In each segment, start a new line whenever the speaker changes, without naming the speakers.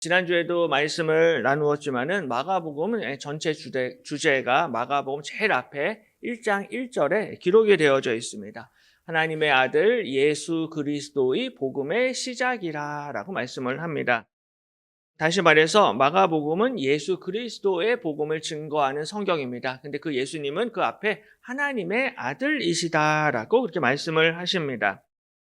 지난주에도 말씀을 나누었지만은 마가복음은 전체 주제가 마가복음 제일 앞에 1장 1절에 기록이 되어져 있습니다. 하나님의 아들 예수 그리스도의 복음의 시작이라라고 말씀을 합니다. 다시 말해서 마가복음은 예수 그리스도의 복음을 증거하는 성경입니다. 근데 그 예수님은 그 앞에 하나님의 아들이시다라고 그렇게 말씀을 하십니다.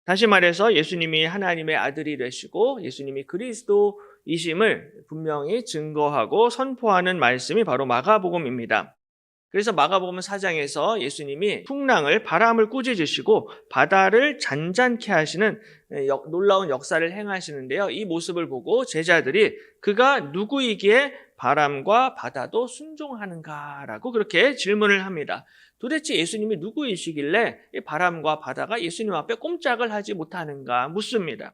다시 말해서 예수님이 하나님의 아들이 되시고 예수님이 그리스도이심을 분명히 증거하고 선포하는 말씀이 바로 마가복음입니다. 그래서 마가복음 4장에서 예수님이 풍랑을 바람을 꾸짖으시고 바다를 잔잔케 하시는 놀라운 역사를 행하시는데요. 이 모습을 보고 제자들이 그가 누구이기에 바람과 바다도 순종하는가라고 그렇게 질문을 합니다. 도대체 예수님이 누구이시길래 바람과 바다가 예수님 앞에 꼼짝을 하지 못하는가 묻습니다.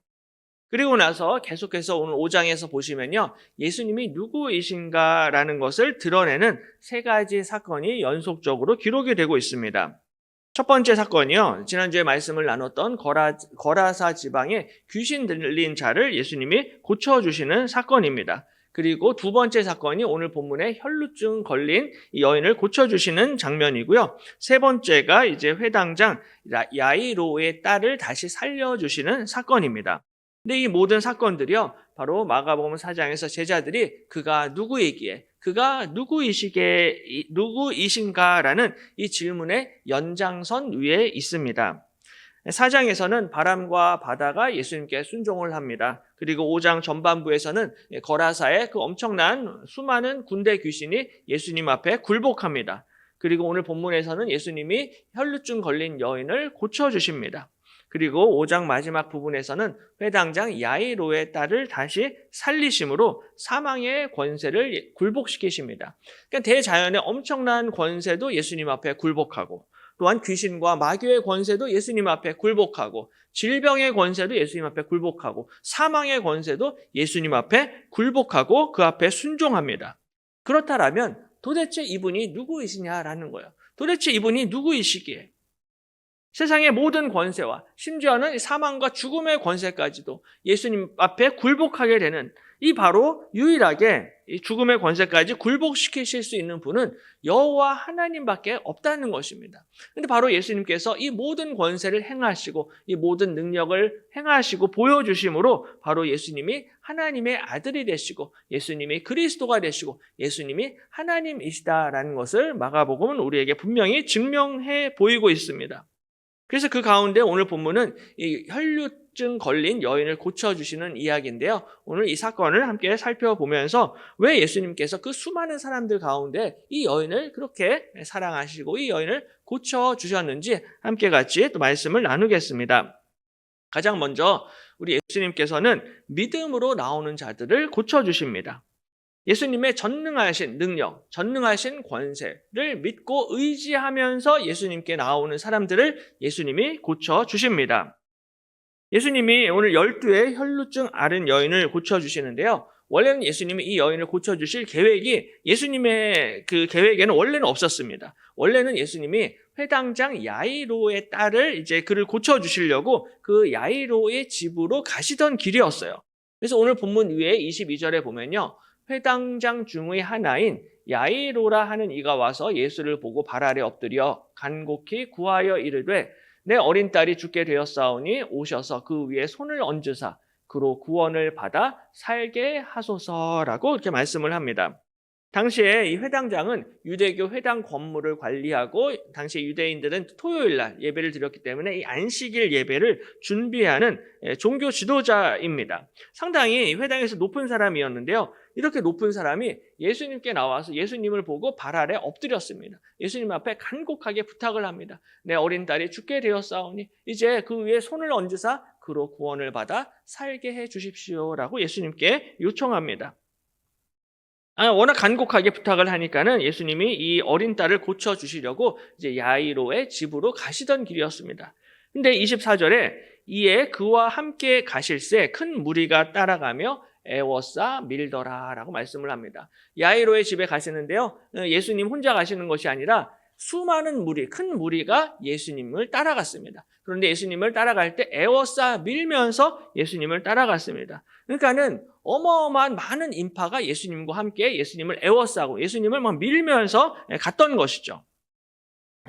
그리고 나서 계속해서 오늘 5장에서 보시면요. 예수님이 누구이신가라는 것을 드러내는 세 가지 사건이 연속적으로 기록이 되고 있습니다. 첫 번째 사건이요. 지난주에 말씀을 나눴던 거라사 지방에 귀신 들린 자를 예수님이 고쳐주시는 사건입니다. 그리고 두 번째 사건이 오늘 본문에 혈루증 걸린 여인을 고쳐주시는 장면이고요. 세 번째가 이제 회당장 야이로의 딸을 다시 살려주시는 사건입니다. 근데 이 모든 사건들이요. 바로 마가복음 4장에서 제자들이 그가 누구이기에, 그가 누구이신가라는 이 질문의 연장선 위에 있습니다. 4장에서는 바람과 바다가 예수님께 순종을 합니다. 그리고 5장 전반부에서는 거라사의 그 엄청난 수많은 군대 귀신이 예수님 앞에 굴복합니다. 그리고 오늘 본문에서는 예수님이 혈루증 걸린 여인을 고쳐주십니다. 그리고 5장 마지막 부분에서는 회당장 야이로의 딸을 다시 살리심으로 사망의 권세를 굴복시키십니다. 그러니까 대자연의 엄청난 권세도 예수님 앞에 굴복하고 또한 귀신과 마귀의 권세도 예수님 앞에 굴복하고 질병의 권세도 예수님 앞에 굴복하고 사망의 권세도 예수님 앞에 굴복하고 그 앞에 순종합니다. 그렇다면 도대체 이분이 누구이시냐라는 거예요. 도대체 이분이 누구이시기에 세상의 모든 권세와 심지어는 사망과 죽음의 권세까지도 예수님 앞에 굴복하게 되는 이 바로 유일하게 이 죽음의 권세까지 굴복시키실 수 있는 분은 여호와 하나님밖에 없다는 것입니다. 그런데 바로 예수님께서 이 모든 권세를 행하시고 이 모든 능력을 행하시고 보여주심으로 바로 예수님이 하나님의 아들이 되시고 예수님이 그리스도가 되시고 예수님이 하나님이시다라는 것을 마가복음은 우리에게 분명히 증명해 보이고 있습니다. 그래서 그 가운데 오늘 본문은 이 혈루증 걸린 여인을 고쳐주시는 이야기인데요. 오늘 이 사건을 함께 살펴보면서 왜 예수님께서 그 수많은 사람들 가운데 이 여인을 그렇게 사랑하시고 이 여인을 고쳐주셨는지 함께 같이 또 말씀을 나누겠습니다. 가장 먼저 우리 예수님께서는 믿음으로 나오는 자들을 고쳐주십니다. 예수님의 전능하신 능력, 전능하신 권세를 믿고 의지하면서 예수님께 나오는 사람들을 예수님이 고쳐주십니다. 예수님이 오늘 12의 혈루증 앓은 여인을 고쳐주시는데요. 원래는 예수님이 이 여인을 고쳐주실 계획이 예수님의 그 계획에는 원래는 없었습니다. 원래는 예수님이 회당장 야이로의 딸을 이제 그를 고쳐주시려고 그 야이로의 집으로 가시던 길이었어요. 그래서 오늘 본문 위에 22절에 보면요. 회당장 중의 하나인 야이로라 하는 이가 와서 예수를 보고 발 아래 엎드려 간곡히 구하여 이르되 내 어린 딸이 죽게 되었사오니 오셔서 그 위에 손을 얹으사 그로 구원을 받아 살게 하소서라고 이렇게 말씀을 합니다. 당시에 이 회당장은 유대교 회당 건물을 관리하고 당시 유대인들은 토요일 날 예배를 드렸기 때문에 이 안식일 예배를 준비하는 종교 지도자입니다. 상당히 회당에서 높은 사람이었는데요. 이렇게 높은 사람이 예수님께 나와서 예수님을 보고 발 아래 엎드렸습니다. 예수님 앞에 간곡하게 부탁을 합니다. 내 어린 딸이 죽게 되었사오니 이제 그 위에 손을 얹으사 그로 구원을 받아 살게 해 주십시오라고 예수님께 요청합니다. 워낙 간곡하게 부탁을 하니까는 예수님이 이 어린 딸을 고쳐주시려고 이제 야이로의 집으로 가시던 길이었습니다. 근데 24절에 이에 그와 함께 가실새 큰 무리가 따라가며 애워싸 밀더라라고 말씀을 합니다. 야이로의 집에 가시는데요. 예수님 혼자 가시는 것이 아니라 수많은 무리, 큰 무리가 예수님을 따라갔습니다. 그런데 예수님을 따라갈 때 애워싸 밀면서 예수님을 따라갔습니다. 그러니까는 어마어마한 많은 인파가 예수님과 함께 예수님을 에워싸고 예수님을 막 밀면서 갔던 것이죠.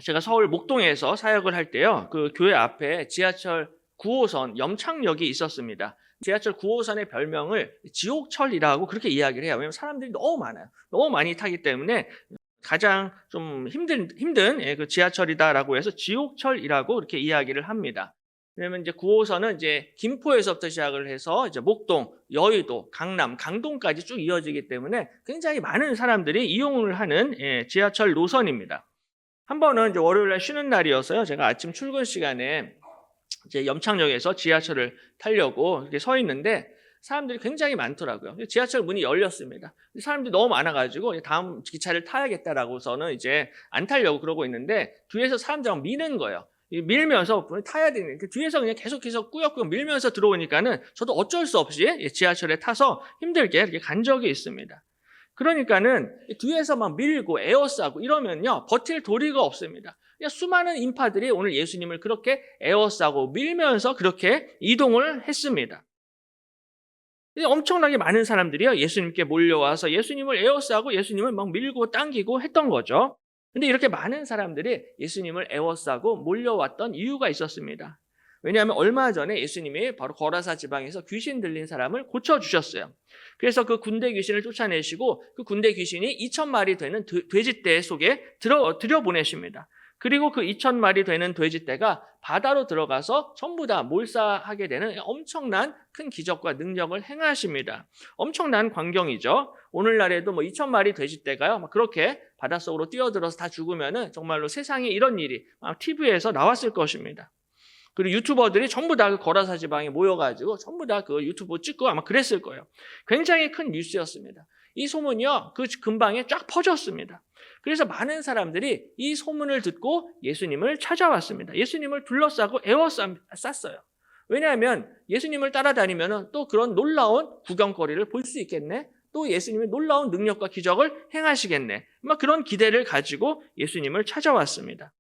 제가 서울 목동에서 사역을 할 때요, 그 교회 앞에 지하철 9호선 염창역이 있었습니다. 지하철 9호선의 별명을 지옥철이라고 그렇게 이야기를 해요. 왜냐하면 사람들이 너무 많아요. 너무 많이 타기 때문에 가장 좀 힘든 그 지하철이다라고 해서 지옥철이라고 이렇게 이야기를 합니다. 왜냐면 이제 9호선은 이제 김포에서부터 시작을 해서 이제 목동, 여의도, 강남, 강동까지 쭉 이어지기 때문에 굉장히 많은 사람들이 이용을 하는 지하철 노선입니다. 한 번은 이제 월요일 날 쉬는 날이어서요, 제가 아침 출근 시간에 이제 염창역에서 지하철을 타려고 이렇게 서 있는데 사람들이 굉장히 많더라고요. 지하철 문이 열렸습니다. 사람들이 너무 많아가지고 다음 기차를 타야겠다라고서는 이제 안 타려고 그러고 있는데 뒤에서 사람들이 미는 거예요. 밀면서 타야 되는, 뒤에서 그냥 계속해서 꾸역꾸역 밀면서 들어오니까는 저도 어쩔 수 없이 지하철에 타서 힘들게 이렇게 간 적이 있습니다. 그러니까는 뒤에서 막 밀고 에워싸고 이러면요, 버틸 도리가 없습니다. 수많은 인파들이 오늘 예수님을 그렇게 에워싸고 밀면서 그렇게 이동을 했습니다. 엄청나게 많은 사람들이요, 예수님께 몰려와서 예수님을 에워싸고 예수님을 막 밀고 당기고 했던 거죠. 근데 이렇게 많은 사람들이 예수님을 에워싸고 몰려왔던 이유가 있었습니다. 왜냐하면 얼마 전에 예수님이 바로 거라사 지방에서 귀신 들린 사람을 고쳐주셨어요. 그래서 그 군대 귀신을 쫓아내시고 그 군대 귀신이 2,000마리 되는 돼지떼 속에 들여보내십니다. 그리고 그 2,000마리 되는 돼지떼가 바다로 들어가서 전부 다 몰사하게 되는 엄청난 큰 기적과 능력을 행하십니다. 엄청난 광경이죠. 오늘날에도 2,000마리 돼지떼가요, 막 그렇게 바닷속으로 뛰어들어서 다 죽으면은 정말로 세상에 이런 일이 TV에서 나왔을 것입니다. 그리고 유튜버들이 전부 다 그 거라사 지방에 모여가지고 전부 다 그 유튜브 찍고 아마 그랬을 거예요. 굉장히 큰 뉴스였습니다. 이 소문이요, 그 근방에 쫙 퍼졌습니다. 그래서 많은 사람들이 이 소문을 듣고 예수님을 찾아왔습니다. 예수님을 둘러싸고 에워쌌어요. 왜냐하면 예수님을 따라다니면 또 그런 놀라운 구경거리를 볼 수 있겠네. 또 예수님의 놀라운 능력과 기적을 행하시겠네. 막 그런 기대를 가지고 예수님을 찾아왔습니다.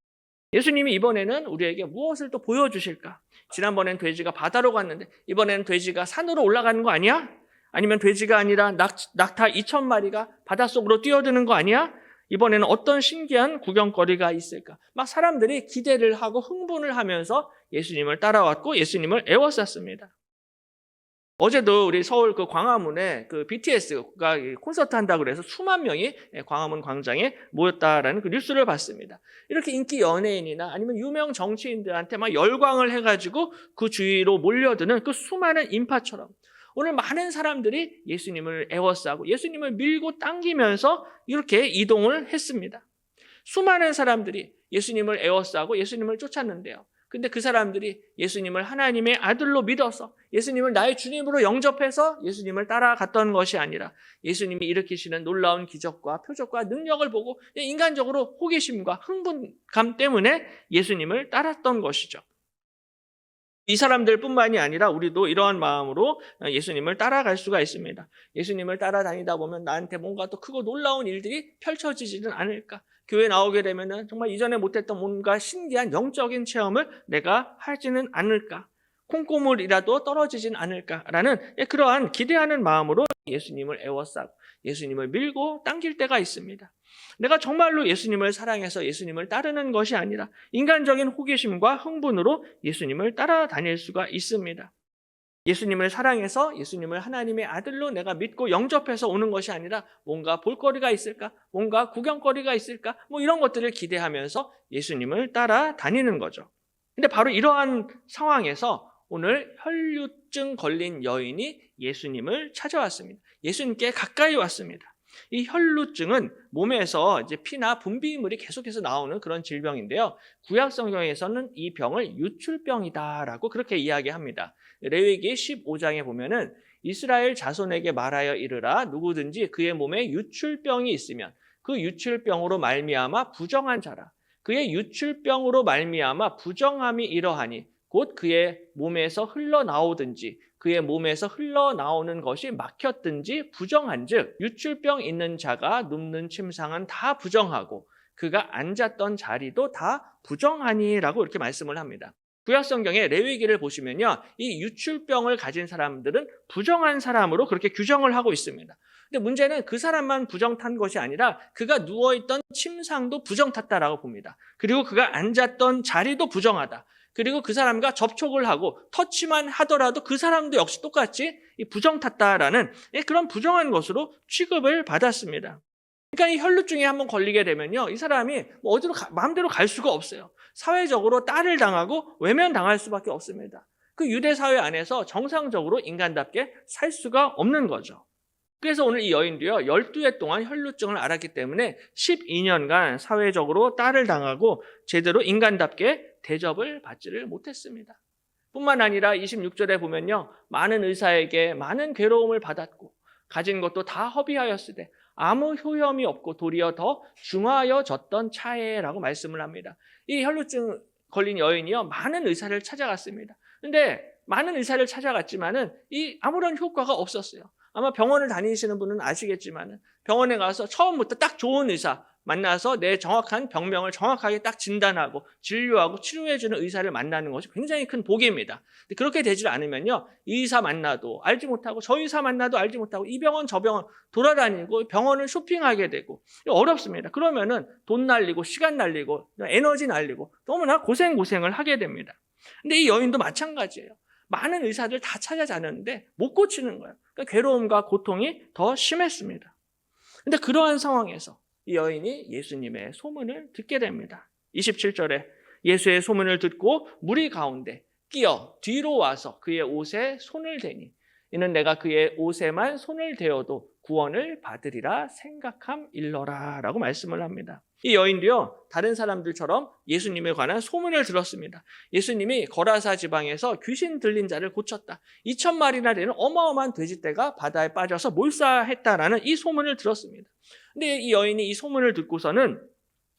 예수님이 이번에는 우리에게 무엇을 또 보여주실까? 지난번엔 돼지가 바다로 갔는데 이번에는 돼지가 산으로 올라가는 거 아니야? 아니면 돼지가 아니라 낙타 2,000마리가 바닷속으로 뛰어드는 거 아니야? 이번에는 어떤 신기한 구경거리가 있을까? 막 사람들이 기대를 하고 흥분을 하면서 예수님을 따라왔고 예수님을 에워쌌습니다. 어제도 우리 서울 그 광화문에 그 BTS가 콘서트 한다고 그래서 수만 명이 광화문 광장에 모였다라는 그 뉴스를 봤습니다. 이렇게 인기 연예인이나 아니면 유명 정치인들한테 막 열광을 해가지고 그 주위로 몰려드는 그 수많은 인파처럼 오늘 많은 사람들이 예수님을 에워싸고 예수님을 밀고 당기면서 이렇게 이동을 했습니다. 수많은 사람들이 예수님을 에워싸고 예수님을 쫓았는데요. 근데 그 사람들이 예수님을 하나님의 아들로 믿어서 예수님을 나의 주님으로 영접해서 예수님을 따라갔던 것이 아니라 예수님이 일으키시는 놀라운 기적과 표적과 능력을 보고 인간적으로 호기심과 흥분감 때문에 예수님을 따랐던 것이죠. 이 사람들뿐만이 아니라 우리도 이러한 마음으로 예수님을 따라갈 수가 있습니다. 예수님을 따라다니다 보면 나한테 뭔가 또 크고 놀라운 일들이 펼쳐지지는 않을까? 교회 나오게 되면 정말 이전에 못했던 뭔가 신기한 영적인 체험을 내가 하지는 않을까? 콩고물이라도 떨어지진 않을까라는 그러한 기대하는 마음으로 예수님을 에워싸고 예수님을 밀고 당길 때가 있습니다. 내가 정말로 예수님을 사랑해서 예수님을 따르는 것이 아니라 인간적인 호기심과 흥분으로 예수님을 따라다닐 수가 있습니다. 예수님을 사랑해서 예수님을 하나님의 아들로 내가 믿고 영접해서 오는 것이 아니라 뭔가 볼거리가 있을까? 뭔가 구경거리가 있을까? 이런 것들을 기대하면서 예수님을 따라다니는 거죠. 근데 바로 이러한 상황에서 오늘 혈루증 걸린 여인이 예수님을 찾아왔습니다. 예수님께 가까이 왔습니다. 이 혈루증은 몸에서 이제 피나 분비물이 계속해서 나오는 그런 질병인데요. 구약 성경에서는 이 병을 유출병이다라고 그렇게 이야기합니다. 레위기 15장에 보면은 이스라엘 자손에게 말하여 이르라 누구든지 그의 몸에 유출병이 있으면 그 유출병으로 말미암아 부정한 자라. 그의 유출병으로 말미암아 부정함이 이러하니 곧 그의 몸에서 흘러나오든지 그의 몸에서 흘러나오는 것이 막혔든지 부정한즉 유출병 있는 자가 눕는 침상은 다 부정하고 그가 앉았던 자리도 다 부정하니라고 이렇게 말씀을 합니다. 구약 성경의 레위기를 보시면요, 이 유출병을 가진 사람들은 부정한 사람으로 그렇게 규정을 하고 있습니다. 근데 문제는 그 사람만 부정탄 것이 아니라 그가 누워있던 침상도 부정탔다라고 봅니다. 그리고 그가 앉았던 자리도 부정하다. 그리고 그 사람과 접촉을 하고 터치만 하더라도 그 사람도 역시 똑같이 부정탔다라는 그런 부정한 것으로 취급을 받았습니다. 그러니까 이 혈루증에 한번 걸리게 되면요, 이 사람이 어디로 마음대로 갈 수가 없어요. 사회적으로 따를 당하고 외면당할 수밖에 없습니다. 그 유대 사회 안에서 정상적으로 인간답게 살 수가 없는 거죠. 그래서 오늘 이 여인도요, 12해 동안 혈루증을 앓았기 때문에 12년간 사회적으로 따를 당하고 제대로 인간답게 대접을 받지를 못했습니다. 뿐만 아니라 26절에 보면요, 많은 의사에게 많은 괴로움을 받았고 가진 것도 다 허비하였으되 아무 효험이 없고 도리어 더 중하여졌던 차에라고 말씀을 합니다. 이 혈루증 걸린 여인이요, 많은 의사를 찾아갔습니다. 근데 많은 의사를 찾아갔지만은 아무런 효과가 없었어요. 아마 병원을 다니시는 분은 아시겠지만은 병원에 가서 처음부터 딱 좋은 의사 만나서 내 정확한 병명을 정확하게 딱 진단하고 진료하고 치료해주는 의사를 만나는 것이 굉장히 큰 복입니다. 근데 그렇게 되지 않으면요, 이 의사 만나도 알지 못하고 저 의사 만나도 알지 못하고 이 병원 저 병원 돌아다니고 병원을 쇼핑하게 되고 어렵습니다. 그러면은 돈 날리고 시간 날리고 에너지 날리고 너무나 고생을 하게 됩니다. 근데 이 여인도 마찬가지예요. 많은 의사들 다 찾아다녔는데 못 고치는 거예요. 그러니까 괴로움과 고통이 더 심했습니다. 근데 그러한 상황에서 이 여인이 예수님의 소문을 듣게 됩니다. 27절에 예수의 소문을 듣고 무리 가운데 끼어 뒤로 와서 그의 옷에 손을 대니 이는 내가 그의 옷에만 손을 대어도 구원을 받으리라 생각함일러라 라고 말씀을 합니다. 이 여인도요, 다른 사람들처럼 예수님에 관한 소문을 들었습니다. 예수님이 거라사 지방에서 귀신 들린 자를 고쳤다. 2,000마리나 되는 어마어마한 돼지떼가 바다에 빠져서 몰사했다라는 이 소문을 들었습니다. 근데 이 여인이 이 소문을 듣고서는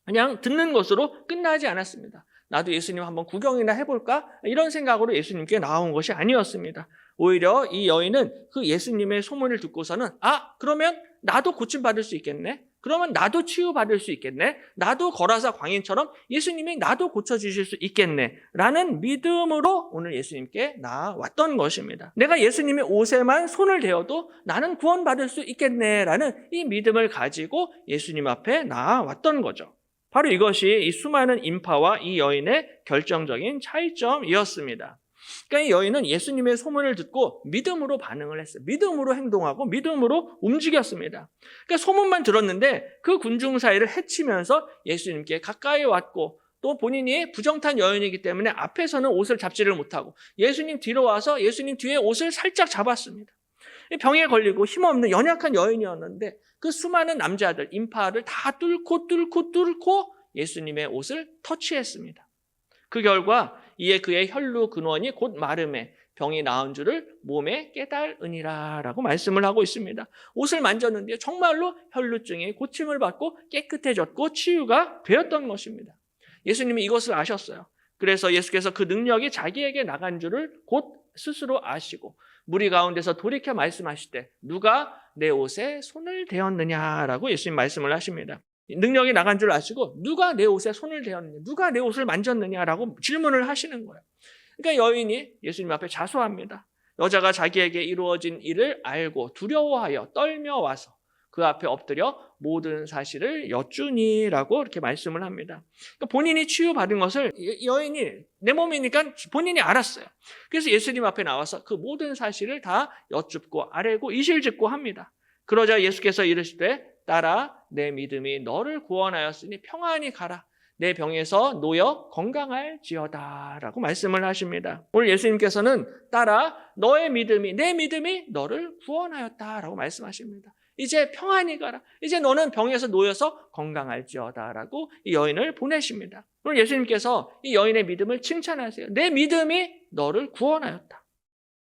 그냥 듣는 것으로 끝나지 않았습니다. 나도 예수님 한번 구경이나 해볼까? 이런 생각으로 예수님께 나온 것이 아니었습니다. 오히려 이 여인은 그 예수님의 소문을 듣고서는 그러면 나도 고침받을 수 있겠네? 그러면 나도 치유받을 수 있겠네? 나도 거라사 광인처럼 예수님이 나도 고쳐주실 수 있겠네? 라는 믿음으로 오늘 예수님께 나왔던 것입니다. 내가 예수님의 옷에만 손을 대어도 나는 구원받을 수 있겠네? 라는 이 믿음을 가지고 예수님 앞에 나왔던 거죠. 바로 이것이 이 수많은 인파와 이 여인의 결정적인 차이점이었습니다. 그러니까 이 여인은 예수님의 소문을 듣고 믿음으로 반응을 했어요. 믿음으로 행동하고 믿음으로 움직였습니다. 그러니까 소문만 들었는데 그 군중 사이를 헤치면서 예수님께 가까이 왔고 또 본인이 부정탄 여인이기 때문에 앞에서는 옷을 잡지를 못하고 예수님 뒤로 와서 예수님 뒤에 옷을 살짝 잡았습니다. 병에 걸리고 힘없는 연약한 여인이었는데 그 수많은 남자들, 인파를 다 뚫고 예수님의 옷을 터치했습니다. 그 결과 이에 그의 혈루 근원이 곧 마름에 병이 나은 줄을 몸에 깨달으니라 라고 말씀을 하고 있습니다. 옷을 만졌는데 정말로 혈루증이 고침을 받고 깨끗해졌고 치유가 되었던 것입니다. 예수님이 이것을 아셨어요. 그래서 예수께서 그 능력이 자기에게 나간 줄을 곧 스스로 아시고 무리 가운데서 돌이켜 말씀하시되 누가 내 옷에 손을 대었느냐라고 예수님 말씀을 하십니다. 능력이 나간 줄 아시고 누가 내 옷에 손을 대었느냐, 누가 내 옷을 만졌느냐라고 질문을 하시는 거예요. 그러니까 여인이 예수님 앞에 자수합니다. 여자가 자기에게 이루어진 일을 알고 두려워하여 떨며 와서 그 앞에 엎드려 모든 사실을 여쭈니라고 이렇게 말씀을 합니다. 그러니까 본인이 치유받은 것을 여인이 내 몸이니까 본인이 알았어요. 그래서 예수님 앞에 나와서 그 모든 사실을 다 여쭙고 아뢰고 이실직고 합니다. 그러자 예수께서 이르시되 따라 내 믿음이 너를 구원하였으니 평안히 가라. 내 병에서 놓여 건강할지어다 라고 말씀을 하십니다. 오늘 예수님께서는 따라 너의 믿음이 내 믿음이 너를 구원하였다 라고 말씀하십니다. 이제 평안히 가라. 이제 너는 병에서 놓여서 건강할지어다 라고 이 여인을 보내십니다. 오늘 예수님께서 이 여인의 믿음을 칭찬하세요. 내 믿음이 너를 구원하였다.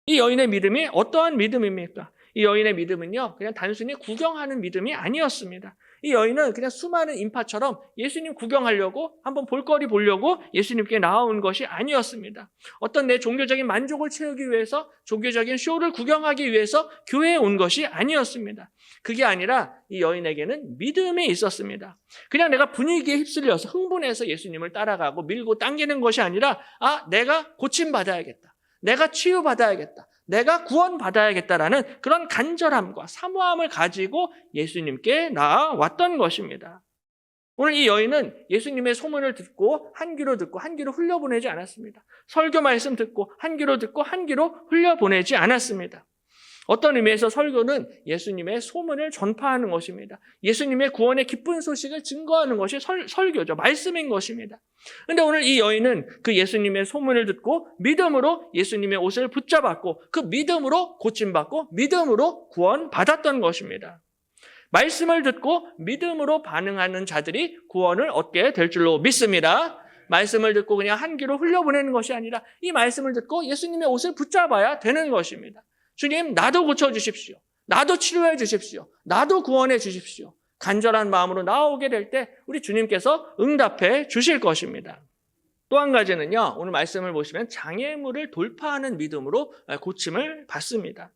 이 여인의 믿음이 어떠한 믿음입니까? 이 여인의 믿음은요, 그냥 단순히 구경하는 믿음이 아니었습니다. 이 여인은 그냥 수많은 인파처럼 예수님 구경하려고, 한번 볼거리 보려고 예수님께 나아온 것이 아니었습니다. 어떤 내 종교적인 만족을 채우기 위해서, 종교적인 쇼를 구경하기 위해서 교회에 온 것이 아니었습니다. 그게 아니라 이 여인에게는 믿음이 있었습니다. 그냥 내가 분위기에 휩쓸려서 흥분해서 예수님을 따라가고 밀고 당기는 것이 아니라, 내가 고침받아야겠다, 내가 치유받아야겠다, 내가 구원받아야겠다라는 그런 간절함과 사모함을 가지고 예수님께 나아왔던 것입니다. 오늘 이 여인은 예수님의 소문을 듣고 한 귀로 듣고 한 귀로 흘려보내지 않았습니다. 설교 말씀 듣고 한 귀로 듣고 한 귀로 흘려보내지 않았습니다. 어떤 의미에서 설교는 예수님의 소문을 전파하는 것입니다. 예수님의 구원의 기쁜 소식을 증거하는 것이 설교죠. 말씀인 것입니다. 그런데 오늘 이 여인은 그 예수님의 소문을 듣고 믿음으로 예수님의 옷을 붙잡았고 그 믿음으로 고침받고 믿음으로 구원받았던 것입니다. 말씀을 듣고 믿음으로 반응하는 자들이 구원을 얻게 될 줄로 믿습니다. 말씀을 듣고 그냥 한 귀로 흘려보내는 것이 아니라 이 말씀을 듣고 예수님의 옷을 붙잡아야 되는 것입니다. 주님, 나도 고쳐주십시오. 나도 치료해 주십시오. 나도 구원해 주십시오. 간절한 마음으로 나오게 될 때 우리 주님께서 응답해 주실 것입니다. 또 한 가지는요, 오늘 말씀을 보시면 장애물을 돌파하는 믿음으로 고침을 받습니다.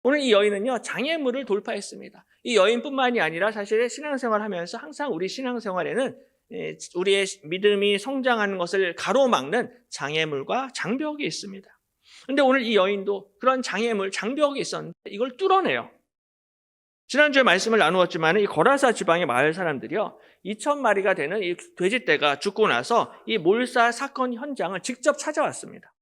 오늘 이 여인은요, 장애물을 돌파했습니다. 이 여인뿐만이 아니라 사실 신앙생활 하면서 항상 우리 신앙생활에는 우리의 믿음이 성장하는 것을 가로막는 장애물과 장벽이 있습니다. 그런데 오늘 이 여인도 그런 장애물, 장벽이 있었는데 이걸 뚫어내요. 지난주에 말씀을 나누었지만 이 거라사 지방의 마을 사람들이요, 2,000마리가 되는 이 돼지떼가 죽고 나서 이 몰살 사건 현장을 직접 찾아왔습니다.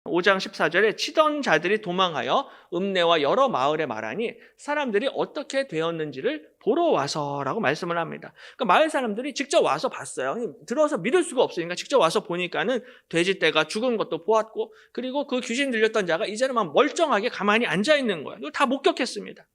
5장 14절에 치던 자들이 도망하여 읍내와 여러 마을에 말하니 사람들이 어떻게 되었는지를 보러 와서라고 말씀을 합니다. 그러니까 마을 사람들이 직접 와서 봤어요. 들어서 믿을 수가 없으니까 직접 와서 보니까는 돼지떼가 죽은 것도 보았고, 그리고 그 귀신 들렸던 자가 이제는 막 멀쩡하게 가만히 앉아 있는 거예요. 이걸 다 목격했습니다.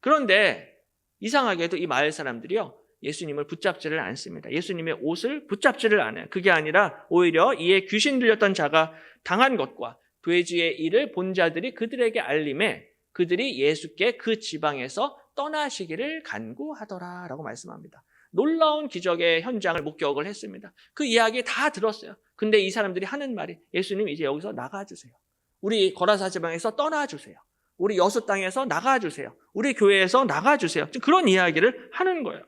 그런데 이상하게도 이 마을 사람들이요, 예수님을 붙잡지를 않습니다. 예수님의 옷을 붙잡지를 않아요. 그게 아니라 오히려 이에 귀신 들렸던 자가 당한 것과 돼지의 일을 본 자들이 그들에게 알림해 그들이 예수께 그 지방에서 떠나시기를 간구하더라라고 말씀합니다. 놀라운 기적의 현장을 목격을 했습니다. 그 이야기 다 들었어요. 근데 이 사람들이 하는 말이, 예수님 이제 여기서 나가주세요. 우리 거라사 지방에서 떠나주세요. 우리 여수 땅에서 나가주세요. 우리 교회에서 나가주세요. 그런 이야기를 하는 거예요.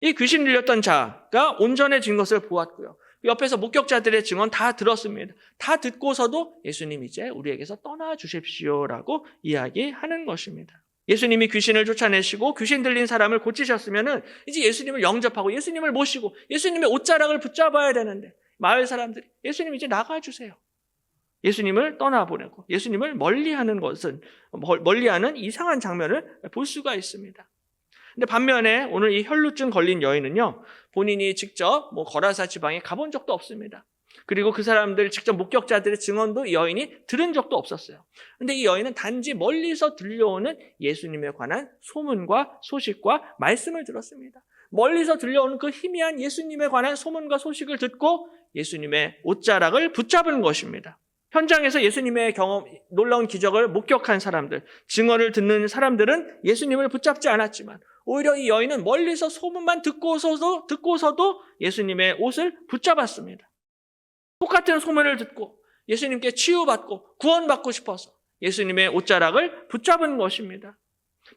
이 귀신 들렸던 자가 온전해진 것을 보았고요, 옆에서 목격자들의 증언 다 들었습니다. 다 듣고서도 예수님 이제 우리에게서 떠나주십시오라고 이야기하는 것입니다. 예수님이 귀신을 쫓아내시고 귀신 들린 사람을 고치셨으면 이제 예수님을 영접하고 예수님을 모시고 예수님의 옷자락을 붙잡아야 되는데 마을 사람들이 예수님 이제 나가주세요, 예수님을 떠나보내고 예수님을 멀리하는 이상한 장면을 볼 수가 있습니다. 근데 반면에 오늘 이 혈루증 걸린 여인은요, 본인이 직접 거라사 지방에 가본 적도 없습니다. 그리고 그 사람들 직접 목격자들의 증언도 이 여인이 들은 적도 없었어요. 근데 이 여인은 단지 멀리서 들려오는 예수님에 관한 소문과 소식과 말씀을 들었습니다. 멀리서 들려오는 그 희미한 예수님에 관한 소문과 소식을 듣고 예수님의 옷자락을 붙잡은 것입니다. 현장에서 예수님의 경험, 놀라운 기적을 목격한 사람들, 증언을 듣는 사람들은 예수님을 붙잡지 않았지만 오히려 이 여인은 멀리서 소문만 듣고서도 예수님의 옷을 붙잡았습니다. 똑같은 소문을 듣고 예수님께 치유받고 구원받고 싶어서 예수님의 옷자락을 붙잡은 것입니다.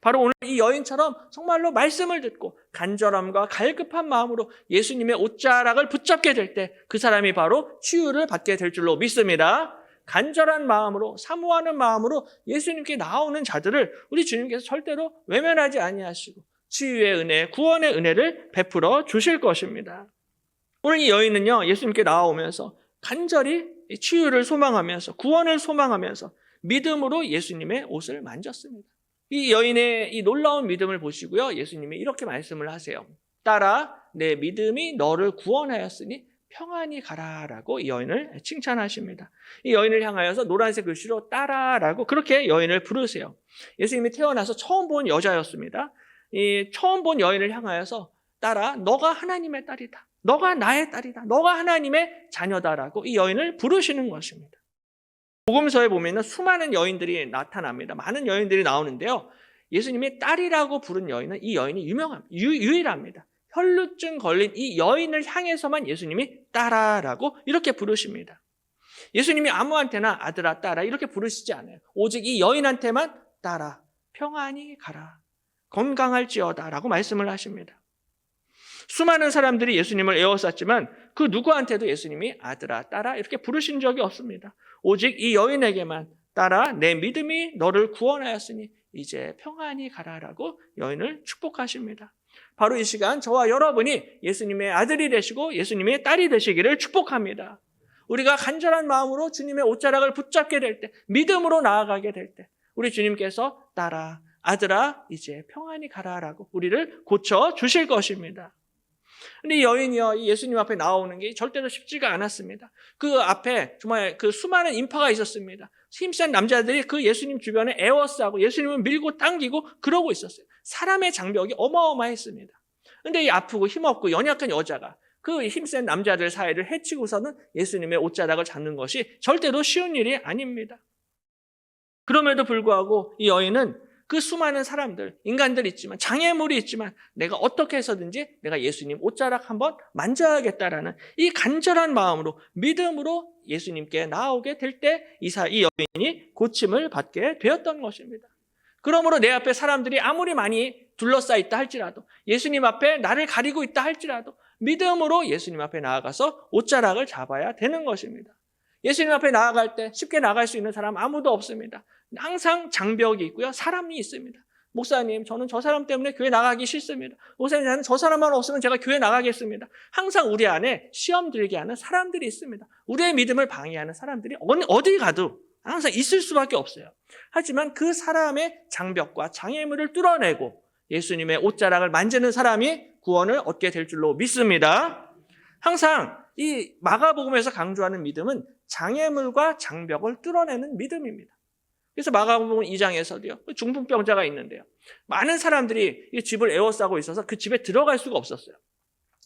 바로 오늘 이 여인처럼 정말로 말씀을 듣고 간절함과 갈급한 마음으로 예수님의 옷자락을 붙잡게 될 때 그 사람이 바로 치유를 받게 될 줄로 믿습니다. 간절한 마음으로, 사모하는 마음으로 예수님께 나오는 자들을 우리 주님께서 절대로 외면하지 아니하시고 치유의 은혜, 구원의 은혜를 베풀어 주실 것입니다. 오늘 이 여인은요, 예수님께 나오면서 간절히 치유를 소망하면서 구원을 소망하면서 믿음으로 예수님의 옷을 만졌습니다. 이 여인의 이 놀라운 믿음을 보시고요, 예수님이 이렇게 말씀을 하세요. 딸아, 내 믿음이 너를 구원하였으니 평안히 가라라고 이 여인을 칭찬하십니다. 이 여인을 향하여서 노란색 글씨로 딸아라고 그렇게 여인을 부르세요. 예수님이 태어나서 처음 본 여자였습니다. 이 처음 본 여인을 향하여서 딸아, 너가 하나님의 딸이다. 너가 나의 딸이다. 너가 하나님의 자녀다라고 이 여인을 부르시는 것입니다. 복음서에 보면은 수많은 여인들이 나타납니다. 많은 여인들이 나오는데요. 예수님이 딸이라고 부른 여인은 이 여인이 유일합니다. 혈루증 걸린 이 여인을 향해서만 예수님이 딸아라고 이렇게 부르십니다. 예수님이 아무한테나 아들아, 딸아 이렇게 부르시지 않아요. 오직 이 여인한테만 딸아, 평안히 가라, 건강할지어다 라고 말씀을 하십니다. 수많은 사람들이 예수님을 에워쌌지만 그 누구한테도 예수님이 아들아, 딸아 이렇게 부르신 적이 없습니다. 오직 이 여인에게만 딸아, 내 믿음이 너를 구원하였으니 이제 평안히 가라라고 여인을 축복하십니다. 바로 이 시간 저와 여러분이 예수님의 아들이 되시고 예수님의 딸이 되시기를 축복합니다. 우리가 간절한 마음으로 주님의 옷자락을 붙잡게 될 때, 믿음으로 나아가게 될 때 우리 주님께서 딸아, 아들아 이제 평안히 가라라고 우리를 고쳐주실 것입니다. 근데 이 여인이요, 이 예수님 앞에 나오는 게 절대로 쉽지가 않았습니다. 그 앞에 정말 그 수많은 인파가 있었습니다. 힘센 남자들이 그 예수님 주변에 에워싸고 예수님을 밀고 당기고 그러고 있었어요. 사람의 장벽이 어마어마했습니다. 근데 이 아프고 힘없고 연약한 여자가 그 힘센 남자들 사이를 헤치고서는 예수님의 옷자락을 잡는 것이 절대로 쉬운 일이 아닙니다. 그럼에도 불구하고 이 여인은 그 수많은 사람들, 인간들이 있지만 장애물이 있지만 내가 어떻게 해서든지 내가 예수님 옷자락 한번 만져야겠다라는 이 간절한 마음으로 믿음으로 예수님께 나오게 될 때 이 여인이 고침을 받게 되었던 것입니다. 그러므로 내 앞에 사람들이 아무리 많이 둘러싸 있다 할지라도 예수님 앞에 나를 가리고 있다 할지라도 믿음으로 예수님 앞에 나아가서 옷자락을 잡아야 되는 것입니다. 예수님 앞에 나아갈 때 쉽게 나갈 수 있는 사람 아무도 없습니다. 항상 장벽이 있고요. 사람이 있습니다. 목사님, 저는 저 사람 때문에 교회 나가기 싫습니다. 목사님, 저는 저 사람만 없으면 제가 교회 나가겠습니다. 항상 우리 안에 시험 들게 하는 사람들이 있습니다. 우리의 믿음을 방해하는 사람들이 어디 가도 항상 있을 수밖에 없어요. 하지만 그 사람의 장벽과 장애물을 뚫어내고 예수님의 옷자락을 만지는 사람이 구원을 얻게 될 줄로 믿습니다. 항상 이 마가복음에서 강조하는 믿음은 장애물과 장벽을 뚫어내는 믿음입니다. 그래서 마가복음 2장에서도요. 중풍병자가 있는데요. 많은 사람들이 이 집을 에워싸고 있어서 그 집에 들어갈 수가 없었어요.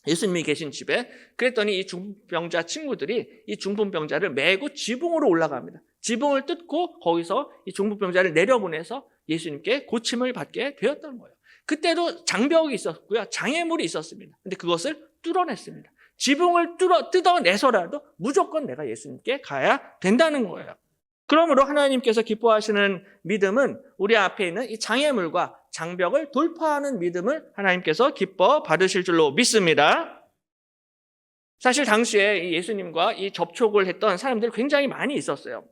예수님이 계신 집에. 그랬더니 이 중풍병자 친구들이 이 중풍병자를 메고 지붕으로 올라갑니다. 지붕을 뜯고 거기서 이 중풍병자를 내려보내서 예수님께 고침을 받게 되었던 거예요. 그때도 장벽이 있었고요. 장애물이 있었습니다. 근데 그것을 뚫어냈습니다. 지붕을 뜯어내서라도 무조건 내가 예수님께 가야 된다는 거예요. 그러므로 하나님께서 기뻐하시는 믿음은 우리 앞에 있는 이 장애물과 장벽을 돌파하는 믿음을 하나님께서 기뻐 받으실 줄로 믿습니다. 사실 당시에 예수님과 이 접촉을 했던 사람들이 굉장히 많이 있었어요.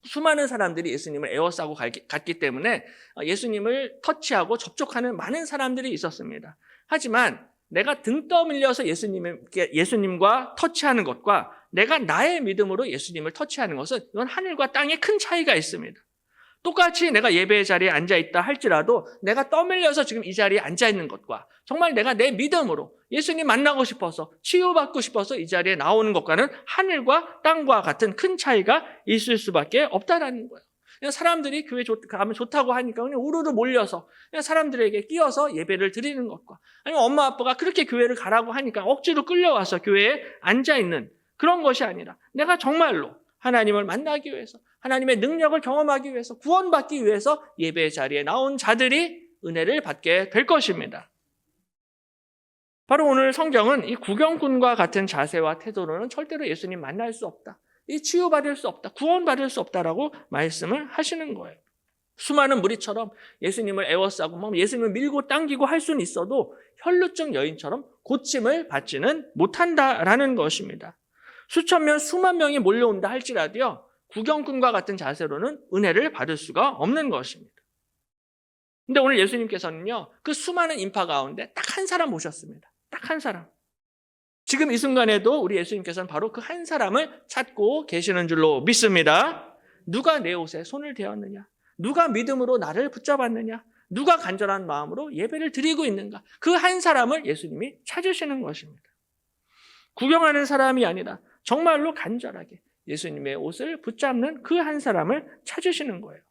수많은 사람들이 예수님을 에워싸고 갔기 때문에 예수님을 터치하고 접촉하는 많은 사람들이 있었습니다. 하지만 내가 등 떠밀려서 예수님과 터치하는 것과 내가 나의 믿음으로 예수님을 터치하는 것은 이건 하늘과 땅의 큰 차이가 있습니다. 똑같이 내가 예배의 자리에 앉아있다 할지라도 내가 떠밀려서 지금 이 자리에 앉아있는 것과 정말 내가 내 믿음으로 예수님 만나고 싶어서 치유받고 싶어서 이 자리에 나오는 것과는 하늘과 땅과 같은 큰 차이가 있을 수밖에 없다라는 거예요. 그냥 사람들이 교회 가면 좋다고 하니까 그냥 우르르 몰려서 그냥 사람들에게 끼어서 예배를 드리는 것과 아니면 엄마 아빠가 그렇게 교회를 가라고 하니까 억지로 끌려와서 교회에 앉아있는 그런 것이 아니라 내가 정말로 하나님을 만나기 위해서 하나님의 능력을 경험하기 위해서 구원받기 위해서 예배의 자리에 나온 자들이 은혜를 받게 될 것입니다. 바로 오늘 성경은 이 구경꾼과 같은 자세와 태도로는 절대로 예수님 만날 수 없다. 이 치유받을 수 없다. 구원받을 수 없다라고 말씀을 하시는 거예요. 수많은 무리처럼 예수님을 에워싸고 예수님을 밀고 당기고 할 수는 있어도 혈루증 여인처럼 고침을 받지는 못한다라는 것입니다. 수천 명, 수만 명이 몰려온다 할지라도요. 구경꾼과 같은 자세로는 은혜를 받을 수가 없는 것입니다. 근데 오늘 예수님께서는요. 그 수많은 인파 가운데 딱 한 사람 모셨습니다. 딱 한 사람. 지금 이 순간에도 우리 예수님께서는 바로 그 한 사람을 찾고 계시는 줄로 믿습니다. 누가 내 옷에 손을 대었느냐? 누가 믿음으로 나를 붙잡았느냐? 누가 간절한 마음으로 예배를 드리고 있는가? 그 한 사람을 예수님이 찾으시는 것입니다. 구경하는 사람이 아니라 정말로 간절하게 예수님의 옷을 붙잡는 그 한 사람을 찾으시는 거예요.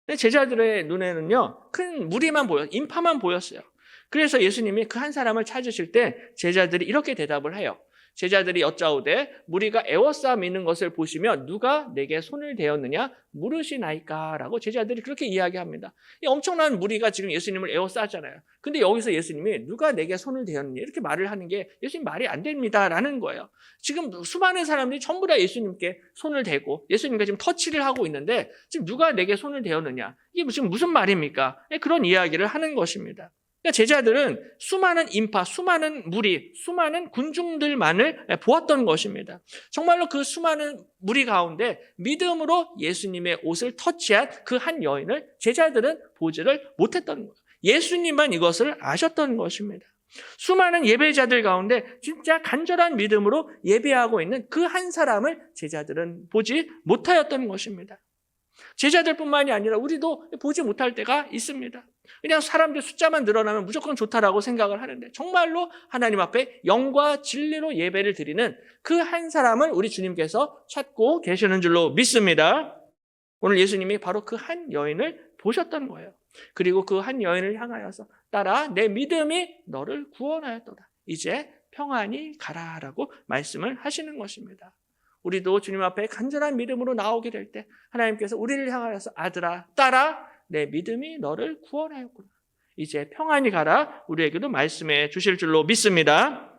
근데 제자들의 눈에는요, 큰 무리만 인파만 보였어요. 그래서 예수님이 그 한 사람을 찾으실 때 제자들이 이렇게 대답을 해요. 제자들이 여짜오되 무리가 에워싸 미는 것을 보시며 누가 내게 손을 대었느냐 물으시나이까 라고 제자들이 그렇게 이야기합니다. 이 엄청난 무리가 지금 예수님을 에워싸잖아요. 근데 여기서 예수님이 누가 내게 손을 대었느냐 이렇게 말을 하는 게 예수님 말이 안 됩니다 라는 거예요. 지금 수많은 사람들이 전부 다 예수님께 손을 대고 예수님과 지금 터치를 하고 있는데 지금 누가 내게 손을 대었느냐 이게 지금 무슨 말입니까? 그런 이야기를 하는 것입니다. 그러니까 제자들은 수많은 인파, 수많은 무리, 수많은 군중들만을 보았던 것입니다. 정말로 그 수많은 무리 가운데 믿음으로 예수님의 옷을 터치한 그 한 여인을 제자들은 보지를 못했던 거예요. 예수님만 이것을 아셨던 것입니다. 수많은 예배자들 가운데 진짜 간절한 믿음으로 예배하고 있는 그 한 사람을 제자들은 보지 못하였던 것입니다. 제자들뿐만이 아니라 우리도 보지 못할 때가 있습니다. 그냥 사람들 숫자만 늘어나면 무조건 좋다라고 생각을 하는데 정말로 하나님 앞에 영과 진리로 예배를 드리는 그 한 사람을 우리 주님께서 찾고 계시는 줄로 믿습니다. 오늘 예수님이 바로 그 한 여인을 보셨던 거예요. 그리고 그 한 여인을 향하여서 따라 내 믿음이 너를 구원하였도다. 이제 평안히 가라라고 말씀을 하시는 것입니다. 우리도 주님 앞에 간절한 믿음으로 나오게 될 때 하나님께서 우리를 향하여서 아들아, 딸아, 내 믿음이 너를 구원하였구나. 이제 평안히 가라 우리에게도 말씀해 주실 줄로 믿습니다.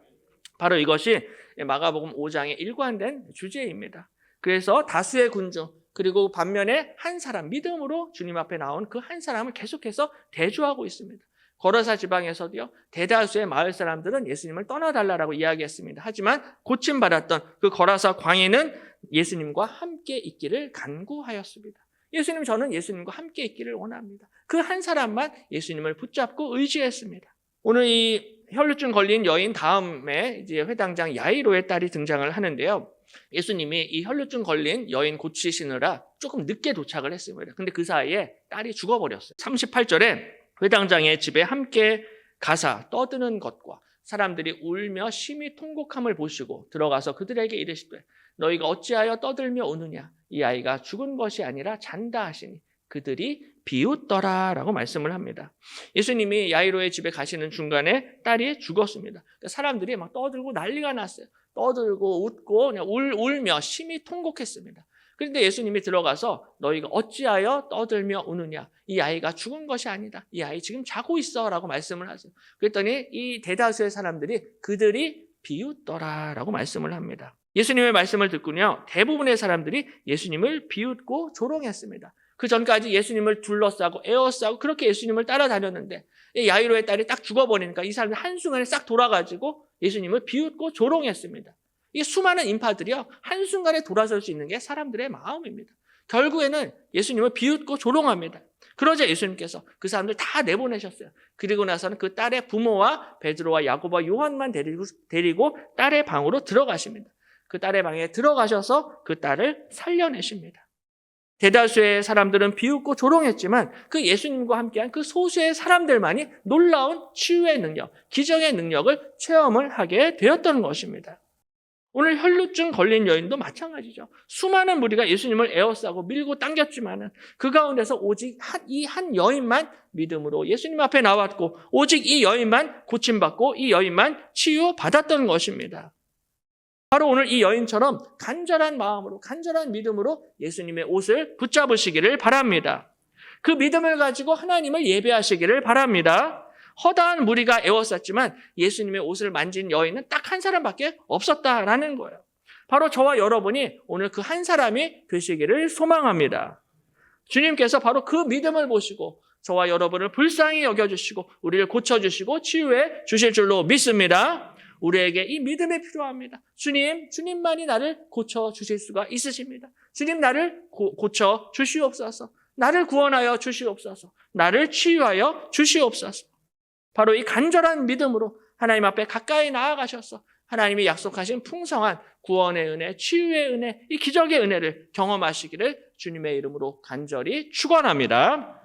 바로 이것이 마가복음 5장에 일관된 주제입니다. 그래서 다수의 군중 그리고 반면에 한 사람 믿음으로 주님 앞에 나온 그 한 사람을 계속해서 대조하고 있습니다. 거라사 지방에서도요 대다수의 마을 사람들은 예수님을 떠나달라고 이야기했습니다. 하지만 고침받았던 그 거라사 광해는 예수님과 함께 있기를 간구하였습니다. 예수님, 저는 예수님과 함께 있기를 원합니다. 그 한 사람만 예수님을 붙잡고 의지했습니다. 오늘 이 혈루증 걸린 여인 다음에 이제 회당장 야이로의 딸이 등장을 하는데요. 예수님이 이 혈루증 걸린 여인 고치시느라 조금 늦게 도착을 했습니다. 근데 그 사이에 딸이 죽어버렸어요. 38절에 회당장의 집에 함께 가사 떠드는 것과 사람들이 울며 심히 통곡함을 보시고 들어가서 그들에게 이르시되 너희가 어찌하여 떠들며 우느냐 이 아이가 죽은 것이 아니라 잔다 하시니 그들이 비웃더라라고 말씀을 합니다. 예수님이 야이로의 집에 가시는 중간에 딸이 죽었습니다. 사람들이 막 떠들고 난리가 났어요. 떠들고 웃고 그냥 울며 심히 통곡했습니다. 그런데 예수님이 들어가서 너희가 어찌하여 떠들며 우느냐 이 아이가 죽은 것이 아니다. 이 아이 지금 자고 있어 라고 말씀을 하세요. 그랬더니 이 대다수의 사람들이 그들이 비웃더라라고 말씀을 합니다. 예수님의 말씀을 듣고요 대부분의 사람들이 예수님을 비웃고 조롱했습니다. 그 전까지 예수님을 둘러싸고 에워싸고 그렇게 예수님을 따라다녔는데 야이로의 딸이 딱 죽어버리니까 이 사람들 한순간에 싹 돌아가지고 예수님을 비웃고 조롱했습니다. 이 수많은 인파들이요 한순간에 돌아설 수 있는 게 사람들의 마음입니다. 결국에는 예수님을 비웃고 조롱합니다. 그러자 예수님께서 그 사람들 다 내보내셨어요. 그리고 나서는 그 딸의 부모와 베드로와 야고보와 요한만 데리고 딸의 방으로 들어가십니다. 그 딸의 방에 들어가셔서 그 딸을 살려내십니다. 대다수의 사람들은 비웃고 조롱했지만 그 예수님과 함께한 그 소수의 사람들만이 놀라운 치유의 능력, 기적의 능력을 체험을 하게 되었던 것입니다. 오늘 혈루증 걸린 여인도 마찬가지죠. 수많은 무리가 예수님을 에워싸고 밀고 당겼지만은 그 가운데서 오직 이 한 여인만 믿음으로 예수님 앞에 나왔고 오직 이 여인만 고침받고 이 여인만 치유받았던 것입니다. 바로 오늘 이 여인처럼 간절한 마음으로 간절한 믿음으로 예수님의 옷을 붙잡으시기를 바랍니다. 그 믿음을 가지고 하나님을 예배하시기를 바랍니다. 허다한 무리가 에워쌌지만 예수님의 옷을 만진 여인은 딱 한 사람밖에 없었다라는 거예요. 바로 저와 여러분이 오늘 그 한 사람이 되시기를 소망합니다. 주님께서 바로 그 믿음을 보시고 저와 여러분을 불쌍히 여겨주시고 우리를 고쳐주시고 치유해 주실 줄로 믿습니다. 우리에게 이 믿음이 필요합니다. 주님만이 나를 고쳐주실 수가 있으십니다. 주님 나를 고쳐주시옵소서. 나를 구원하여 주시옵소서. 나를 치유하여 주시옵소서. 바로 이 간절한 믿음으로 하나님 앞에 가까이 나아가셔서 하나님이 약속하신 풍성한 구원의 은혜, 치유의 은혜, 이 기적의 은혜를 경험하시기를 주님의 이름으로 간절히 축원합니다.